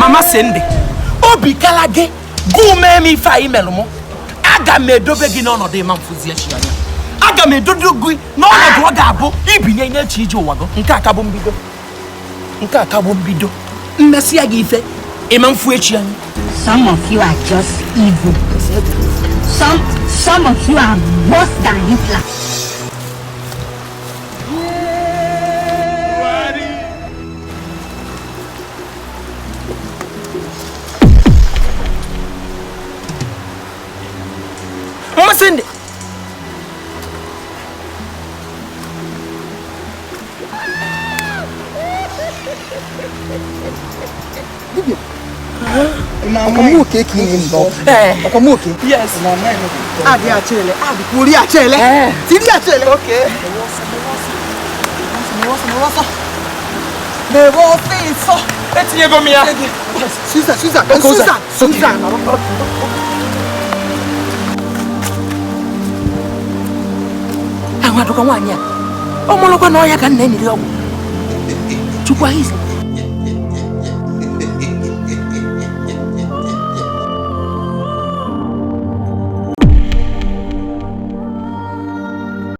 Mama Sende. Obi kalage. Go me mi fa email mo. Aga me dobe gi no de manfuzi ahia anya. Aga me dodo gui no do ga abo. Ibinye nya chije owago. Nka akabo mbido. Nka akabo mbido. Mmesi aga ife. Emanfu echi anya. Some of you are just evil. Some of you are worse than Hitler. Mama Sende. Dibia. Akamu cake in box. Akamu cake. Yes. Adi achele. Adi puri achele. Tiri achele. Okay. Me wo fe so. Etinye go mi ya. Susan. Awa doka nwanya. Omolokwa no ya ka nne ni le ogwu. Chukwu ahize.